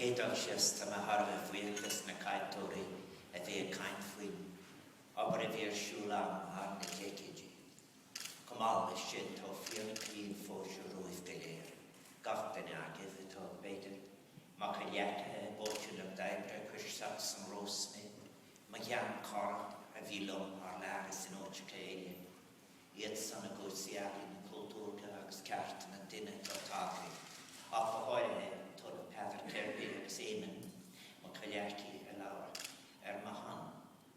gédal siasta ma harve fueltas na kaitori a ve kain fuin. Aber a ver shulam har na kekeji. Kamal the shit of fear clean for Ruif Galer. Gaften a give it all better. Makaliak, Bolton of Diaper, Kushsats and Rosme. Mayan Car, a Vilum, or Laris in Ochka. Yet son of Gosialin, Kultur, Gags, Carton, and Dinner, Totaki. Off a Hoyle, told a Pather Terbi, Seaman, Makaliaki, Alaur, Ermahan,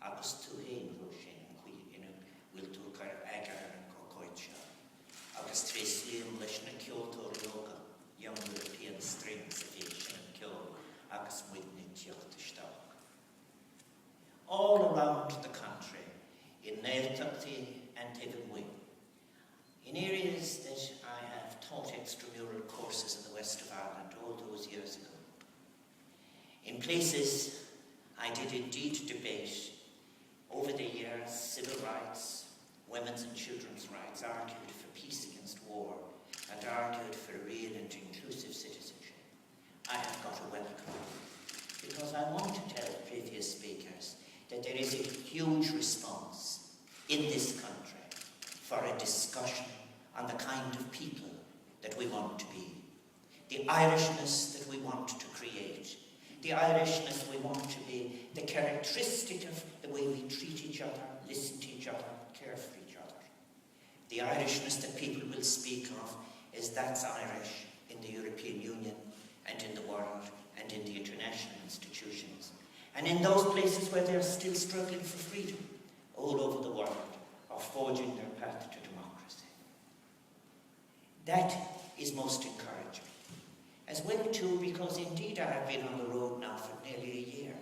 August to Hain, Roshin, Queen, will took her Agar and Kokoicha. August Trace Liam, Lishna, Kyoto, Yoga, young European strings of Asian and Kyo, August Whitney, Tjochtestag. All around the country, in Nailtuckty and Tevenway, in areas that I have taught extramural courses in the west of Ireland all those years ago. In places I did indeed debate over the years civil rights, women's and children's rights, argued for peace against war, and argued for real and inclusive citizenship. I have got a welcome, because I want to tell previous speakers that there is a huge response in this country for a discussion on the kind of people that we want to be, the Irishness that we want to create, the Irishness we want to be, the characteristic of the way we treat each other, listen to each other, care for each other. The Irishness that people will speak of is that's Irish in the European Union and in the world and in the international institutions and in those places where they're still struggling for freedom all over the world or forging their path to democracy. That is most encouraging. As well too because indeed I have been on the road now for nearly a year.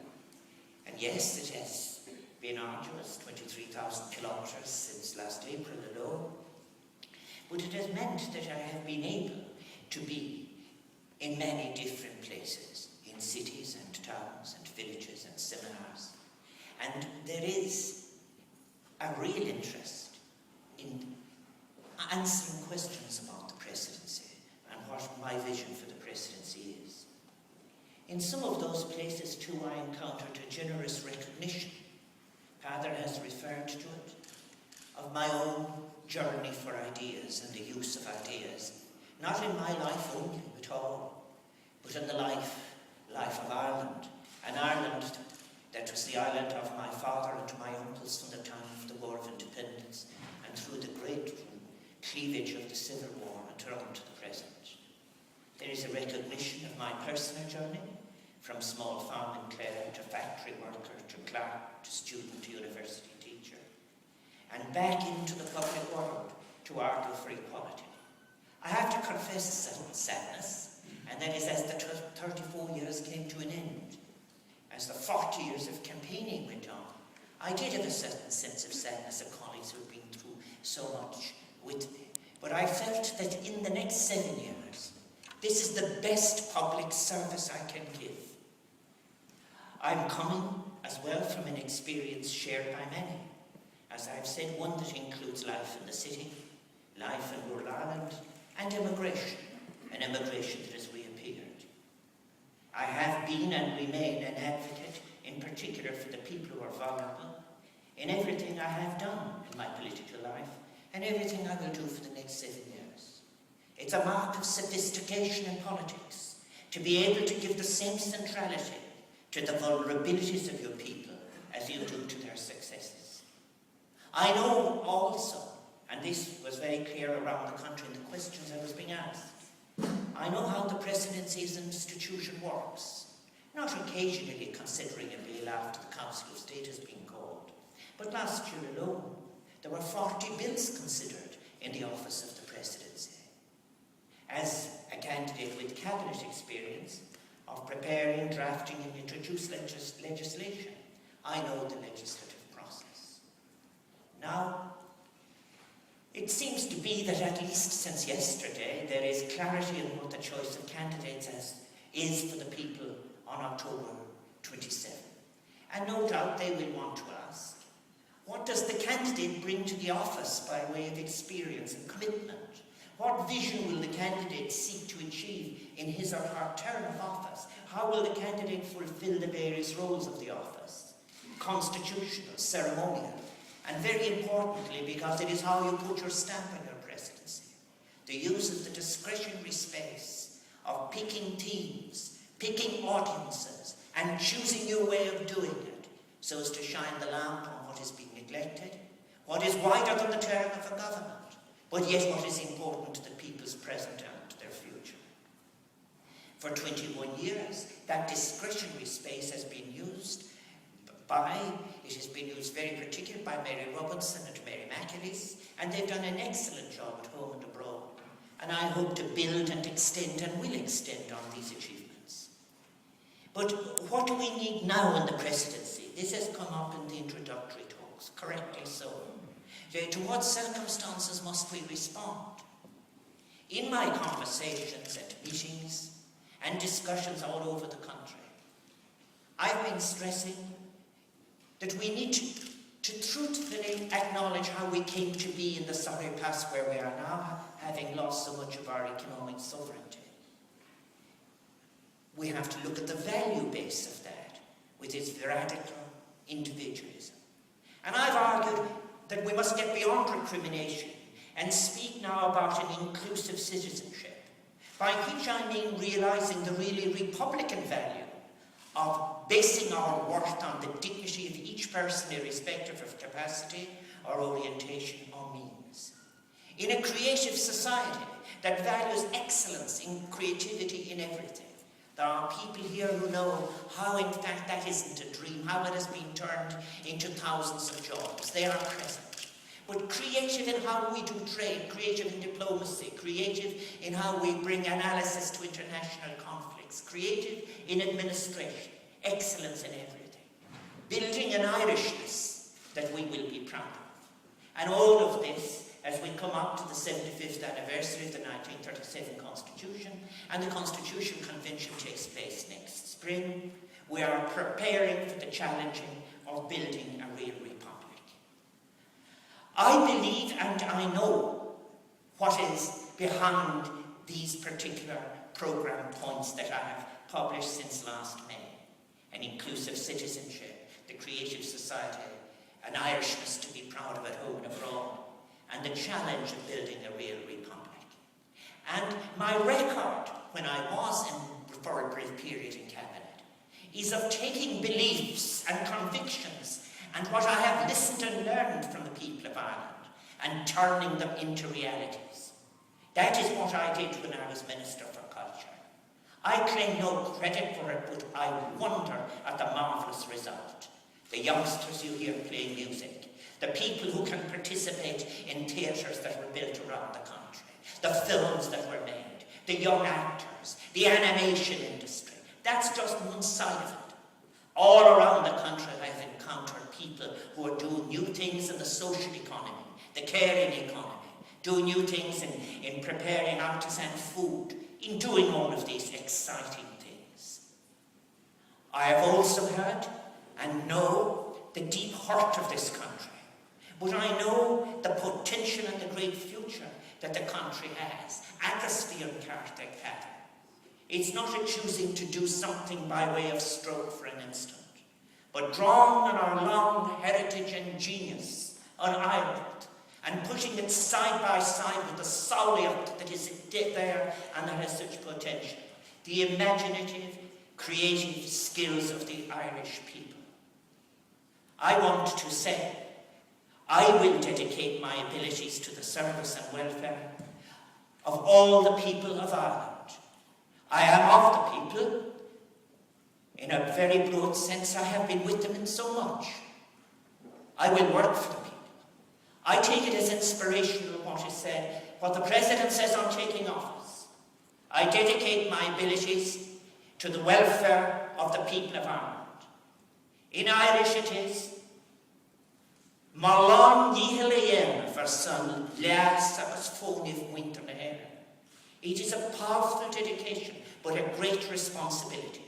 And yes, it has been arduous, 23,000 kilometres since last April alone. But it has meant that I have been able to be in many different places, in cities and towns and villages and seminars. And there is a real interest in answering questions about the presidency and what my vision for the presidency is. In some of those places too I encountered a generous recognition, Father has referred to it, of my own journey for ideas and the use of ideas, not in my life only at all, but in the life of Ireland, an Ireland that was the Ireland of my father and my uncles from the time of the War of Independence and through the great cleavage of the Civil War and on to the present. There is a recognition of my personal journey, from small farm in Clare to factory worker to clerk to student to university teacher, and back into the public world to argue for equality. I have to confess a certain sadness, and that is as the 34 years came to an end, as the 40 years of campaigning went on, I did have a certain sense of sadness of colleagues who had been through so much with me. But I felt that in the next 7 years, this is the best public service I can give. I'm coming as well from an experience shared by many. As I've said, one that includes life in the city, life in rural Ireland, and immigration, an immigration that has reappeared. I have been and remain an advocate, in particular for the people who are vulnerable, in everything I have done in my political life, and everything I will do for the next 7 years. It's a mark of sophistication in politics, to be able to give the same centrality to the vulnerabilities of your people as you do to their successes. I know also, and this was very clear around the country in the questions I was being asked, I know how the presidency as an institution works, not occasionally considering a bill after the Council of State has been called, but last year alone, there were 40 bills considered in the office of the presidency. As a candidate with cabinet experience of preparing, drafting and introducing legislation, I know the legislative process. Now, it seems to be that at least since yesterday, there is clarity on what the choice of candidates is for the people on October 27. And no doubt they will want to ask, what does the candidate bring to the office by way of experience and commitment? What vision will the candidate seek to achieve in his or her term of office? how will the candidate fulfill the various roles of the office? Constitutional, ceremonial, and very importantly, because it is how you put your stamp on your presidency, the use of the discretionary space of picking themes, picking audiences, and choosing your way of doing it so as to shine the lamp on what is being neglected, what is wider than the term of a government, but yet what is important to the people's present and to their future. For 21 years, that discretionary space has been used it has been used very particularly by Mary Robinson and Mary McAleese, and they've done an excellent job at home and abroad. And I hope to build and extend and will extend on these achievements. But what do we need now in the presidency? This has come up in the introductory talks, correctly so. To what circumstances must we respond? In my conversations and meetings and discussions all over the country, I've been stressing that we need to truthfully acknowledge how we came to be in the sorry pass where we are now, having lost so much of our economic sovereignty. We have to look at the value base of that, with its radical individualism. And I've argued that we must get beyond recrimination and speak now about an inclusive citizenship, by which I mean realizing the really republican value of basing our worth on the dignity of each person irrespective of capacity or orientation or means. In a creative society that values excellence in creativity in everything, there are people here who know how in fact that isn't a dream, how it has been turned into thousands of jobs. They are present. But creative in how we do trade, creative in diplomacy, creative in how we bring analysis to international conflicts, creative in administration, excellence in everything, building an Irishness that we will be proud of. And all of this as we come up to the 75th anniversary of the 1937 Constitution, and the Constitution Convention takes place next spring. We are preparing for the challenging of building a real republic. I believe and I know what is behind these particular programme points that I have published since last May. An inclusive citizenship, the creative society, an Irishness to be proud of at home and abroad, and the challenge of building a real republic. And my record, when I was in for a brief period in Cabinet, is of taking beliefs and convictions and what I have listened and learned from the people of Ireland and turning them into realities. That is what I did when I was Minister for Culture. I claim no credit for it, but I wonder at the marvellous result. The youngsters you hear playing music, the people who can participate in theatres that were built around the country, the films that were made, the young actors, the animation industry. That's just one side of it. All around the country I've encountered people who are doing new things in the social economy, the caring economy, doing new things in preparing artisan food, in doing all of these exciting things. I have also heard and know the deep heart of this country, but I know the potential and the great future that the country has. Atmosphere and character pattern. It's not a choosing to do something by way of stroke for an instant, but drawing on our long heritage and genius on Ireland and putting it side by side with the Sauliot that is there and that has such potential. The imaginative, creative skills of the Irish people. I want to say, I will dedicate my abilities to the service and welfare of all the people of Ireland. I am of the people. In a very broad sense, I have been with them in so much. I will work for the people. I take it as inspirational what is said, what the President says on taking office. I dedicate my abilities to the welfare of the people of Ireland. In Irish it is, Malon Yihalayen for son Las agus Fonif Winter Naher. It is a powerful dedication, but a great responsibility.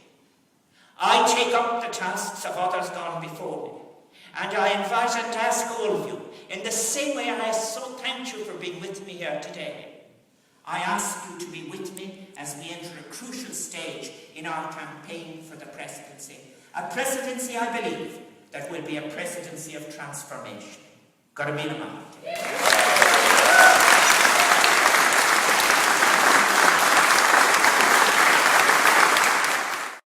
I take up the tasks of others gone before me, and I invite and ask all of you, in the same way I so thank you for being with me here today, I ask you to be with me as we enter a crucial stage in in our campaign for the presidency. A presidency, I believe, that will be a presidency of transformation. Got a minimum.